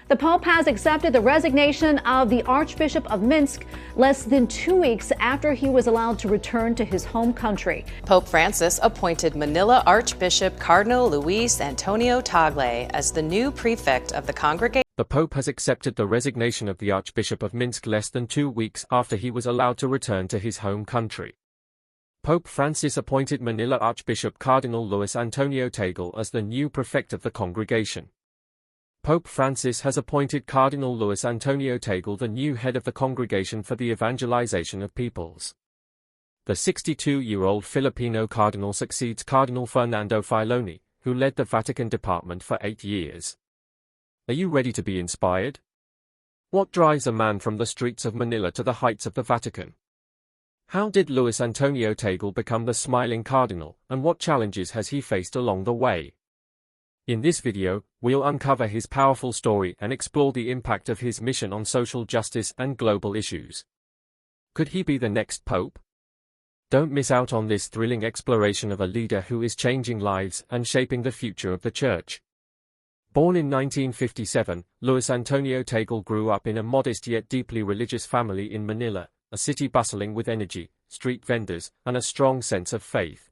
The Pope has accepted the resignation of the Archbishop of Minsk less than 2 weeks after he was allowed to return to his home country. Pope Francis appointed Manila Archbishop Cardinal Luis Antonio Tagle as the new prefect of the congregation. The Pope has accepted the resignation of the Archbishop of Minsk less than 2 weeks after he was allowed to return to his home country. Pope Francis appointed Manila Archbishop Cardinal Luis Antonio Tagle as the new prefect of the congregation. Pope Francis has appointed Cardinal Luis Antonio Tagle the new head of the Congregation for the Evangelization of Peoples. The 62-year-old Filipino cardinal succeeds Cardinal Fernando Filoni, who led the Vatican department for 8 years. Are you ready to be inspired? What drives a man from the streets of Manila to the heights of the Vatican? How did Luis Antonio Tagle become the smiling cardinal, and what challenges has he faced along the way? In this video, we'll uncover his powerful story and explore the impact of his mission on social justice and global issues. Could he be the next pope? Don't miss out on this thrilling exploration of a leader who is changing lives and shaping the future of the Church. Born in 1957, Luis Antonio Tagle grew up in a modest yet deeply religious family in Manila, a city bustling with energy, street vendors, and a strong sense of faith.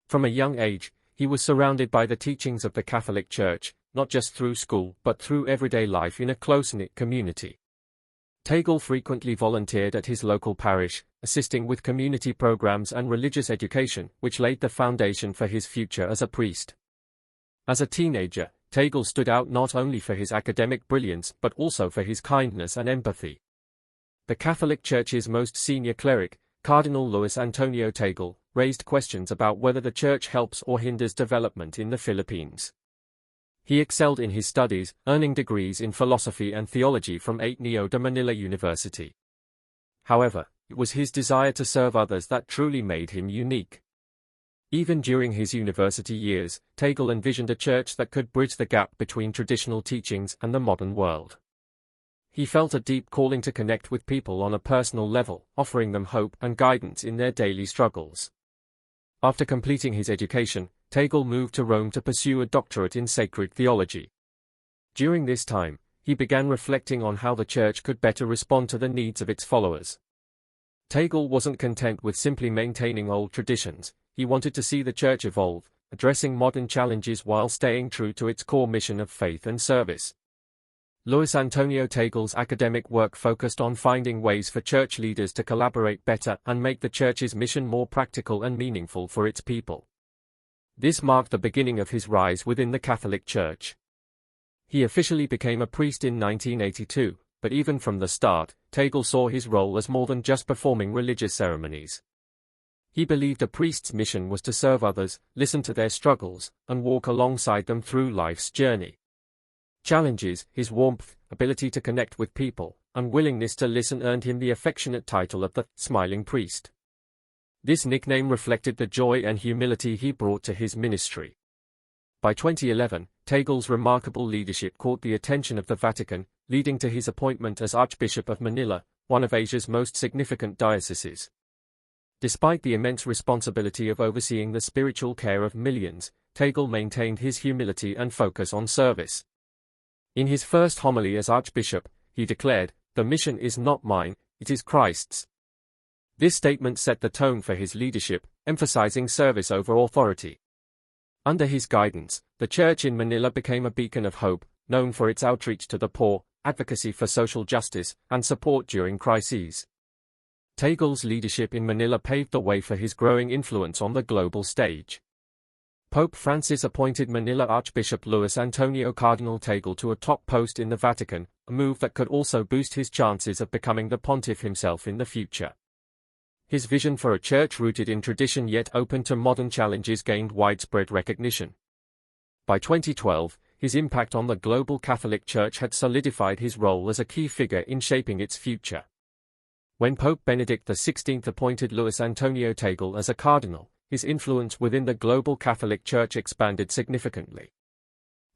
From a young age, he was surrounded by the teachings of the Catholic Church, not just through school but through everyday life in a close-knit community. Tagle frequently volunteered at his local parish, assisting with community programs and religious education, which laid the foundation for his future as a priest. As a teenager, Tagle stood out not only for his academic brilliance but also for his kindness and empathy. The Catholic Church's most senior cleric, Cardinal Luis Antonio Tagle, raised questions about whether the Church helps or hinders development in the Philippines. He excelled in his studies, earning degrees in philosophy and theology from Ateneo de Manila University. However, it was his desire to serve others that truly made him unique. Even during his university years, Tagle envisioned a church that could bridge the gap between traditional teachings and the modern world. He felt a deep calling to connect with people on a personal level, offering them hope and guidance in their daily struggles. After completing his education, Tagle moved to Rome to pursue a doctorate in sacred theology. During this time, he began reflecting on how the Church could better respond to the needs of its followers. Tagle wasn't content with simply maintaining old traditions. He wanted to see the Church evolve, addressing modern challenges while staying true to its core mission of faith and service. Luis Antonio Tagle's academic work focused on finding ways for church leaders to collaborate better and make the Church's mission more practical and meaningful for its people. This marked the beginning of his rise within the Catholic Church. He officially became a priest in 1982, but even from the start, Tagle saw his role as more than just performing religious ceremonies. He believed a priest's mission was to serve others, listen to their struggles, and walk alongside them through life's journey. Challenges, his warmth, ability to connect with people, and willingness to listen earned him the affectionate title of the Smiling Priest. This nickname reflected the joy and humility he brought to his ministry. By 2011, Tagle's remarkable leadership caught the attention of the Vatican, leading to his appointment as Archbishop of Manila, one of Asia's most significant dioceses. Despite the immense responsibility of overseeing the spiritual care of millions, Tagle maintained his humility and focus on service. In his first homily as Archbishop, he declared, "The mission is not mine, it is Christ's." This statement set the tone for his leadership, emphasizing service over authority. Under his guidance, the Church in Manila became a beacon of hope, known for its outreach to the poor, advocacy for social justice, and support during crises. Tagle's leadership in Manila paved the way for his growing influence on the global stage. Pope Francis appointed Manila Archbishop Luis Antonio Cardinal Tagle to a top post in the Vatican, a move that could also boost his chances of becoming the pontiff himself in the future. His vision for a church rooted in tradition yet open to modern challenges gained widespread recognition. By 2012, his impact on the global Catholic Church had solidified his role as a key figure in shaping its future. When Pope Benedict XVI appointed Luis Antonio Tagle as a cardinal, his influence within the global Catholic Church expanded significantly.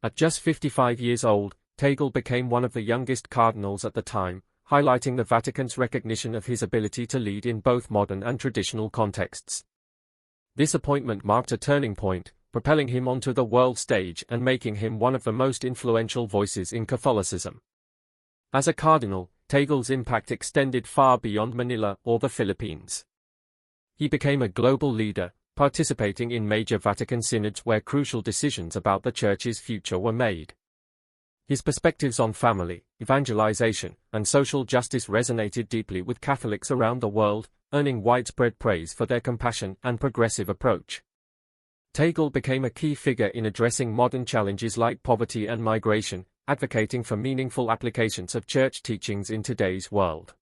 At just 55 years old, Tagle became one of the youngest cardinals at the time, highlighting the Vatican's recognition of his ability to lead in both modern and traditional contexts. This appointment marked a turning point, propelling him onto the world stage and making him one of the most influential voices in Catholicism. As a cardinal, Tangle's impact extended far beyond Manila or the Philippines. He became a global leader, participating in major Vatican synods where crucial decisions about the Church's future were made. His perspectives on family, evangelization, and social justice resonated deeply with Catholics around the world, earning widespread praise for their compassion and progressive approach. Tangle became a key figure in addressing modern challenges like poverty and migration, advocating for meaningful applications of Church teachings in today's world.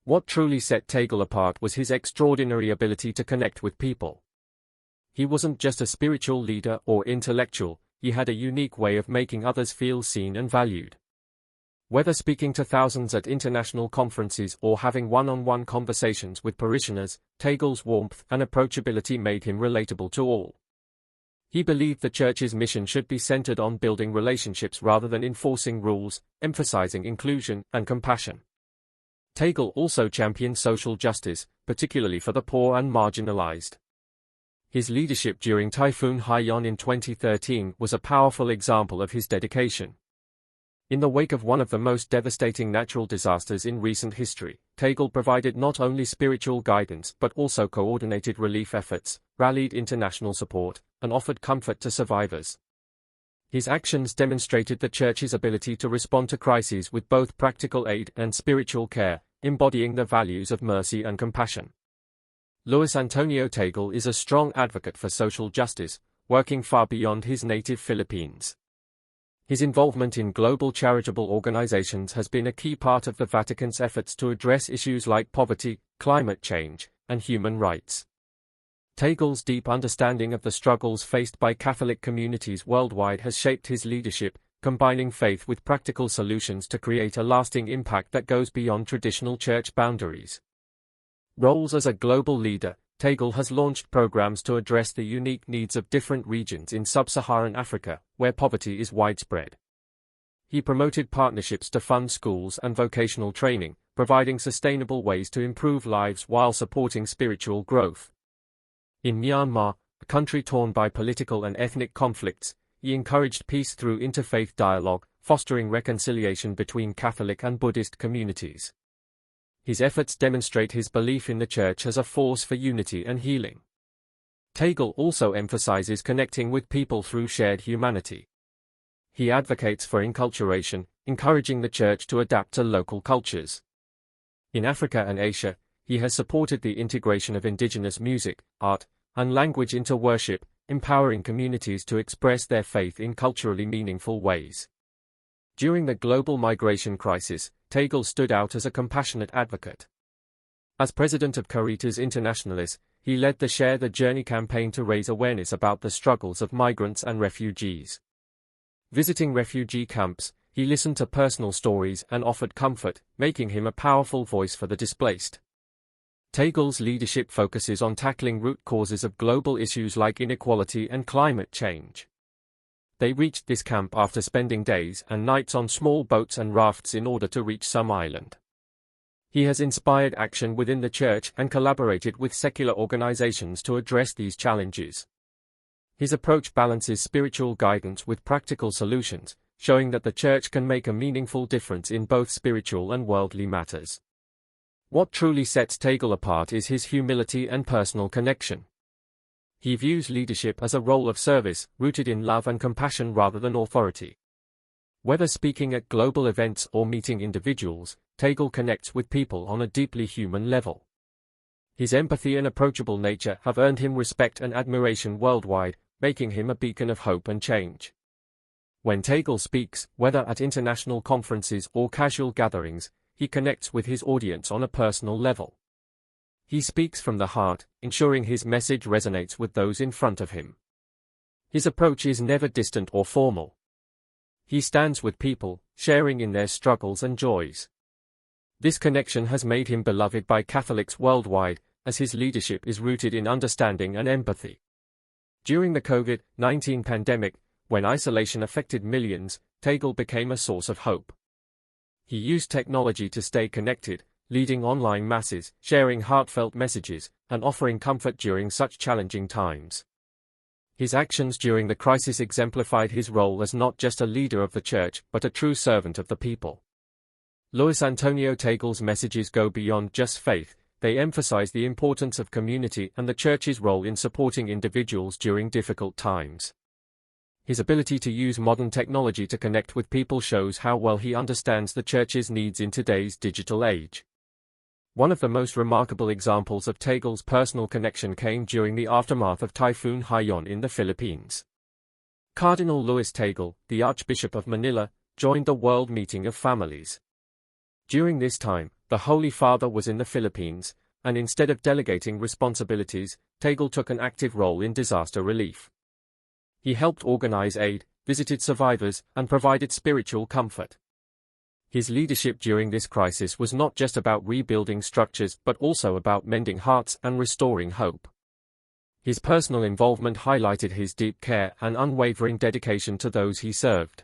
What truly set Tangle apart was his extraordinary ability to connect with people. He wasn't just a spiritual leader or intellectual, he had a unique way of making others feel seen and valued. Whether speaking to thousands at international conferences or having one-on-one conversations with parishioners, Tangle's warmth and approachability made him relatable to all. He believed the Church's mission should be centered on building relationships rather than enforcing rules, emphasizing inclusion and compassion. Tangle also championed social justice, particularly for the poor and marginalized. His leadership during Typhoon Haiyan in 2013 was a powerful example of his dedication. In the wake of one of the most devastating natural disasters in recent history, Tangle provided not only spiritual guidance but also coordinated relief efforts, rallied international support, and offered comfort to survivors. His actions demonstrated the Church's ability to respond to crises with both practical aid and spiritual care, embodying the values of mercy and compassion. Luis Antonio Tangle is a strong advocate for social justice, working far beyond his native Philippines. His involvement in global charitable organizations has been a key part of the Vatican's efforts to address issues like poverty, climate change, and human rights. Tangle's deep understanding of the struggles faced by Catholic communities worldwide has shaped his leadership, combining faith with practical solutions to create a lasting impact that goes beyond traditional Church boundaries. Roles as a global leader, Tangle has launched programs to address the unique needs of different regions in sub-Saharan Africa, where poverty is widespread. He promoted partnerships to fund schools and vocational training, providing sustainable ways to improve lives while supporting spiritual growth. In Myanmar, a country torn by political and ethnic conflicts, he encouraged peace through interfaith dialogue, fostering reconciliation between Catholic and Buddhist communities. His efforts demonstrate his belief in the Church as a force for unity and healing. Tangle also emphasizes connecting with people through shared humanity. He advocates for enculturation, encouraging the Church to adapt to local cultures. In Africa and Asia, he has supported the integration of indigenous music, art, and language into worship, empowering communities to express their faith in culturally meaningful ways. During the global migration crisis, Tangle stood out as a compassionate advocate. As president of Caritas Internationalis, he led the Share the Journey campaign to raise awareness about the struggles of migrants and refugees. Visiting refugee camps, he listened to personal stories and offered comfort, making him a powerful voice for the displaced. Tangle's leadership focuses on tackling root causes of global issues like inequality and climate change. They reached this camp after spending days and nights on small boats and rafts in order to reach some island. He has inspired action within the Church and collaborated with secular organizations to address these challenges. His approach balances spiritual guidance with practical solutions, showing that the Church can make a meaningful difference in both spiritual and worldly matters. What truly sets Tangle apart is his humility and personal connection. He views leadership as a role of service, rooted in love and compassion rather than authority. Whether speaking at global events or meeting individuals, Tangle connects with people on a deeply human level. His empathy and approachable nature have earned him respect and admiration worldwide, making him a beacon of hope and change. When Tangle speaks, whether at international conferences or casual gatherings, he connects with his audience on a personal level. He speaks from the heart, ensuring his message resonates with those in front of him. His approach is never distant or formal. He stands with people, sharing in their struggles and joys. This connection has made him beloved by Catholics worldwide, as his leadership is rooted in understanding and empathy. During the COVID-19 pandemic, when isolation affected millions, Tangle became a source of hope. He used technology to stay connected, leading online masses, sharing heartfelt messages, and offering comfort during such challenging times. His actions during the crisis exemplified his role as not just a leader of the church, but a true servant of the people. Luis Antonio Tangle's messages go beyond just faith. They emphasize the importance of community and the church's role in supporting individuals during difficult times. His ability to use modern technology to connect with people shows how well he understands the church's needs in today's digital age. One of the most remarkable examples of Tangle's personal connection came during the aftermath of Typhoon Haiyan in the Philippines. Cardinal Luis Tangle, the Archbishop of Manila, joined the World Meeting of Families. During this time, the Holy Father was in the Philippines, and instead of delegating responsibilities, Tangle took an active role in disaster relief. He helped organize aid, visited survivors, and provided spiritual comfort. His leadership during this crisis was not just about rebuilding structures but also about mending hearts and restoring hope. His personal involvement highlighted his deep care and unwavering dedication to those he served.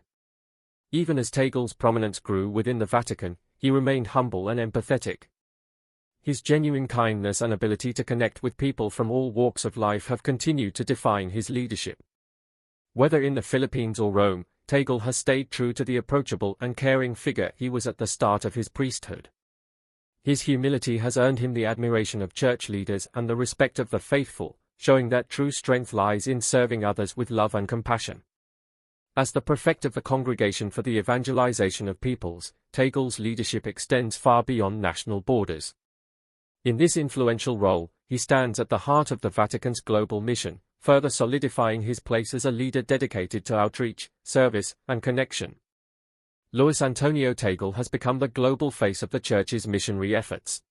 Even as Tangle's prominence grew within the Vatican, he remained humble and empathetic. His genuine kindness and ability to connect with people from all walks of life have continued to define his leadership. Whether in the Philippines or Rome, Tangle has stayed true to the approachable and caring figure he was at the start of his priesthood. His humility has earned him the admiration of church leaders and the respect of the faithful, showing that true strength lies in serving others with love and compassion. As the prefect of the Congregation for the Evangelization of Peoples, Tangle's leadership extends far beyond national borders. In this influential role, he stands at the heart of the Vatican's global mission, further solidifying his place as a leader dedicated to outreach, service, and connection. Luis Antonio Tangle has become the global face of the Church's missionary efforts.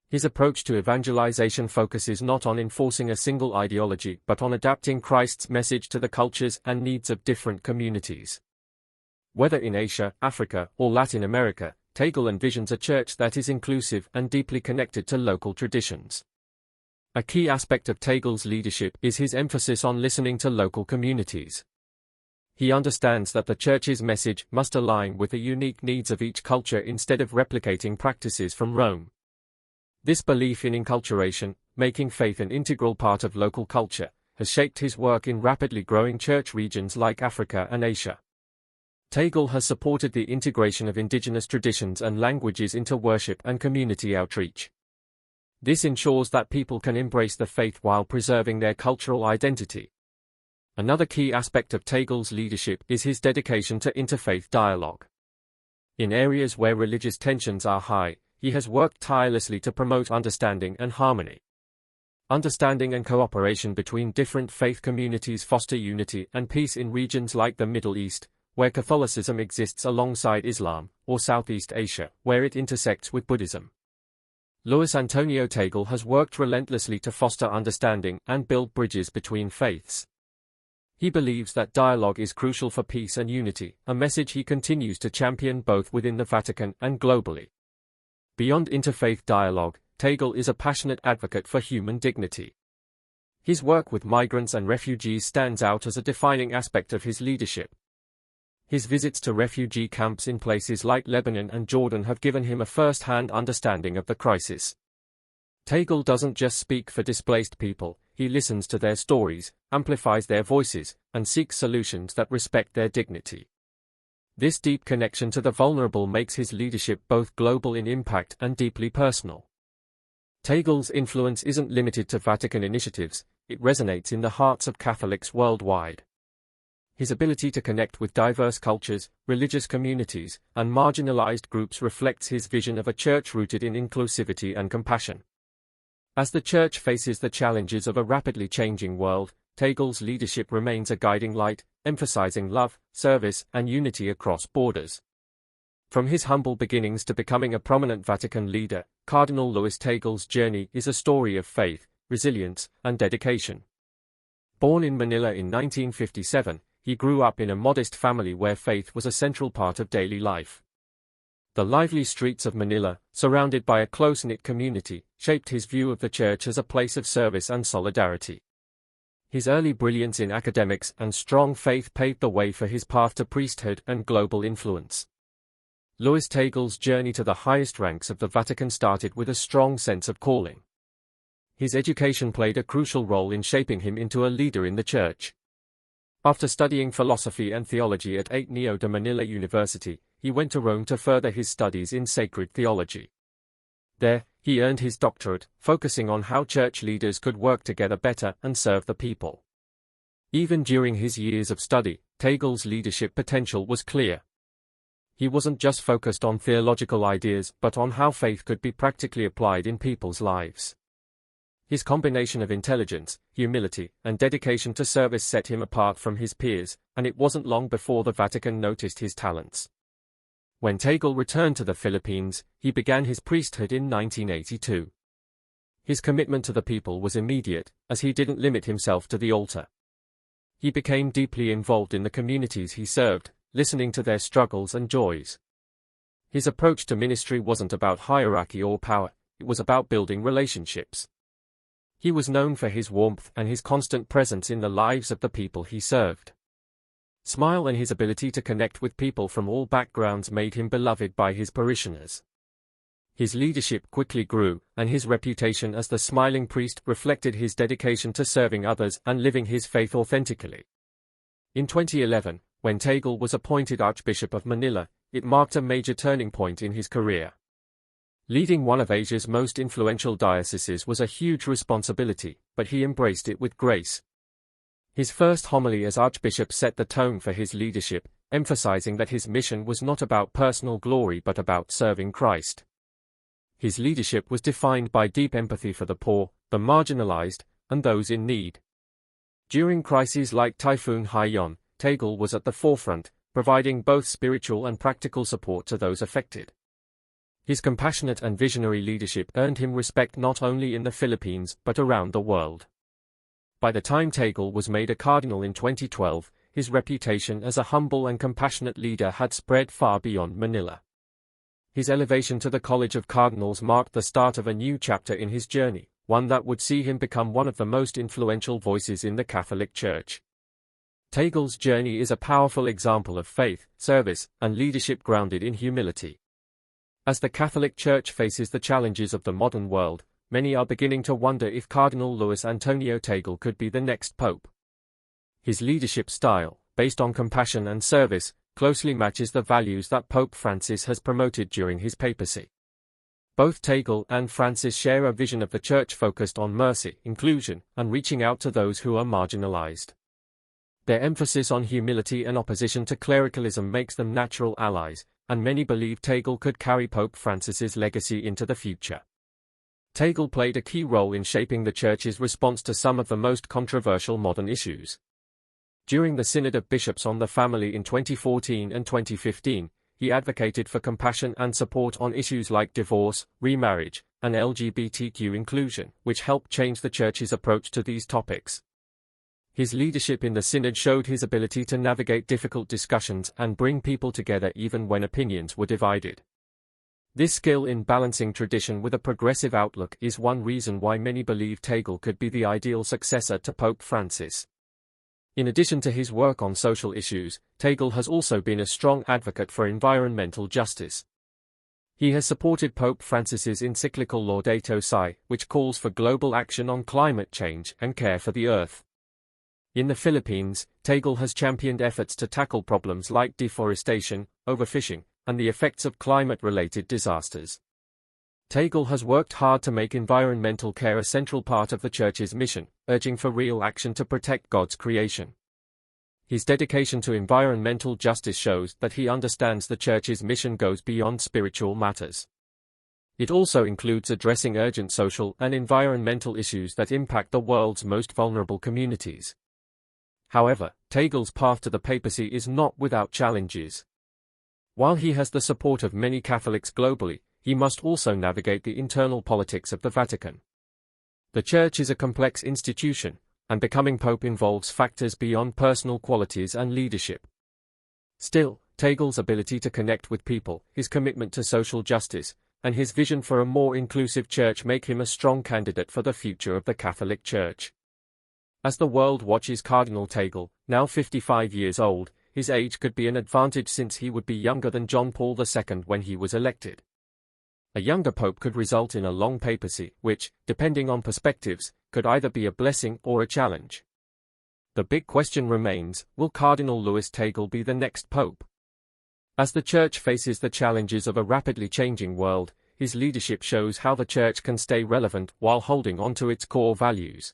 His approach to evangelization focuses not on enforcing a single ideology but on adapting Christ's message to the cultures and needs of different communities. Whether in Asia, Africa, or Latin America, Tangle envisions a church that is inclusive and deeply connected to local traditions. A key aspect of Tangle's leadership is his emphasis on listening to local communities. He understands that the Church's message must align with the unique needs of each culture instead of replicating practices from Rome. This belief in enculturation, making faith an integral part of local culture, has shaped his work in rapidly growing church regions like Africa and Asia. Tangle has supported the integration of indigenous traditions and languages into worship and community outreach. This ensures that people can embrace the faith while preserving their cultural identity. Another key aspect of Tangle's leadership is his dedication to interfaith dialogue. In areas where religious tensions are high, he has worked tirelessly to promote understanding and harmony. Understanding and cooperation between different faith communities foster unity and peace in regions like the Middle East, where Catholicism exists alongside Islam, or Southeast Asia, where it intersects with Buddhism. Luis Antonio Tangle has worked relentlessly to foster understanding and build bridges between faiths. He believes that dialogue is crucial for peace and unity, a message he continues to champion both within the Vatican and globally. Beyond interfaith dialogue, Tangle is a passionate advocate for human dignity. His work with migrants and refugees stands out as a defining aspect of his leadership. His visits to refugee camps in places like Lebanon and Jordan have given him a first-hand understanding of the crisis. Tangle doesn't just speak for displaced people, he listens to their stories, amplifies their voices, and seeks solutions that respect their dignity. This deep connection to the vulnerable makes his leadership both global in impact and deeply personal. Tangle's influence isn't limited to Vatican initiatives, it resonates in the hearts of Catholics worldwide. His ability to connect with diverse cultures, religious communities, and marginalized groups reflects his vision of a church rooted in inclusivity and compassion. As the church faces the challenges of a rapidly changing world, Tangle's leadership remains a guiding light, emphasizing love, service, and unity across borders. From his humble beginnings to becoming a prominent Vatican leader, Cardinal Luis Tangle's journey is a story of faith, resilience, and dedication. Born in Manila in 1957, he grew up in a modest family where faith was a central part of daily life. The lively streets of Manila, surrounded by a close-knit community, shaped his view of the church as a place of service and solidarity. His early brilliance in academics and strong faith paved the way for his path to priesthood and global influence. Luis Tangle's journey to the highest ranks of the Vatican started with a strong sense of calling. His education played a crucial role in shaping him into a leader in the Church. After studying philosophy and theology at Ateneo de Manila University, he went to Rome to further his studies in sacred theology. There, he earned his doctorate, focusing on how church leaders could work together better and serve the people. Even during his years of study, Tangle's leadership potential was clear. He wasn't just focused on theological ideas but on how faith could be practically applied in people's lives. His combination of intelligence, humility, and dedication to service set him apart from his peers, and it wasn't long before the Vatican noticed his talents. When Tangle returned to the Philippines, he began his priesthood in 1982. His commitment to the people was immediate, as he didn't limit himself to the altar. He became deeply involved in the communities he served, listening to their struggles and joys. His approach to ministry wasn't about hierarchy or power, it was about building relationships. He was known for his warmth and his constant presence in the lives of the people he served. Smile and his ability to connect with people from all backgrounds made him beloved by his parishioners. His leadership quickly grew, and his reputation as the smiling priest reflected his dedication to serving others and living his faith authentically. In 2011, when Tangle was appointed Archbishop of Manila, it marked a major turning point in his career. Leading one of Asia's most influential dioceses was a huge responsibility, but he embraced it with grace. His first homily as Archbishop set the tone for his leadership, emphasizing that his mission was not about personal glory but about serving Christ. His leadership was defined by deep empathy for the poor, the marginalized, and those in need. During crises like Typhoon Haiyan, Tangle was at the forefront, providing both spiritual and practical support to those affected. His compassionate and visionary leadership earned him respect not only in the Philippines but around the world. By the time Tangle was made a cardinal in 2012, his reputation as a humble and compassionate leader had spread far beyond Manila. His elevation to the College of Cardinals marked the start of a new chapter in his journey, one that would see him become one of the most influential voices in the Catholic Church. Tangle's journey is a powerful example of faith, service, and leadership grounded in humility. As the Catholic Church faces the challenges of the modern world, many are beginning to wonder if Cardinal Luis Antonio Tangle could be the next pope. His leadership style, based on compassion and service, closely matches the values that Pope Francis has promoted during his papacy. Both Tangle and Francis share a vision of the Church focused on mercy, inclusion, and reaching out to those who are marginalized. Their emphasis on humility and opposition to clericalism makes them natural allies, and many believe Tangle could carry Pope Francis's legacy into the future. Tangle played a key role in shaping the Church's response to some of the most controversial modern issues. During the Synod of Bishops on the Family in 2014 and 2015, he advocated for compassion and support on issues like divorce, remarriage, and LGBTQ inclusion, which helped change the Church's approach to these topics. His leadership in the Synod showed his ability to navigate difficult discussions and bring people together even when opinions were divided. This skill in balancing tradition with a progressive outlook is one reason why many believe Tangle could be the ideal successor to Pope Francis. In addition to his work on social issues, Tangle has also been a strong advocate for environmental justice. He has supported Pope Francis's encyclical Laudato Si, which calls for global action on climate change and care for the earth. In the Philippines, Tangle has championed efforts to tackle problems like deforestation, overfishing, and the effects of climate-related disasters. Tangle has worked hard to make environmental care a central part of the Church's mission, urging for real action to protect God's creation. His dedication to environmental justice shows that he understands the Church's mission goes beyond spiritual matters. It also includes addressing urgent social and environmental issues that impact the world's most vulnerable communities. However, Tangle's path to the papacy is not without challenges. While he has the support of many Catholics globally, he must also navigate the internal politics of the Vatican. The Church is a complex institution, and becoming pope involves factors beyond personal qualities and leadership. Still, Tangle's ability to connect with people, his commitment to social justice, and his vision for a more inclusive Church make him a strong candidate for the future of the Catholic Church. As the world watches Cardinal Tangle, now 55 years old, his age could be an advantage since he would be younger than John Paul II when he was elected. A younger pope could result in a long papacy, which, depending on perspectives, could either be a blessing or a challenge. The big question remains, will Cardinal Luis Tangle be the next pope? As the Church faces the challenges of a rapidly changing world, his leadership shows how the Church can stay relevant while holding on to its core values.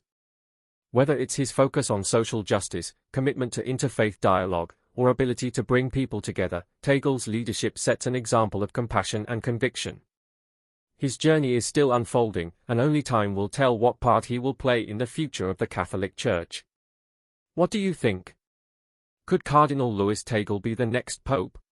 Whether it's his focus on social justice, commitment to interfaith dialogue, or ability to bring people together, Tangle's leadership sets an example of compassion and conviction. His journey is still unfolding, and only time will tell what part he will play in the future of the Catholic Church. What do you think? Could Cardinal Luis Tangle be the next pope?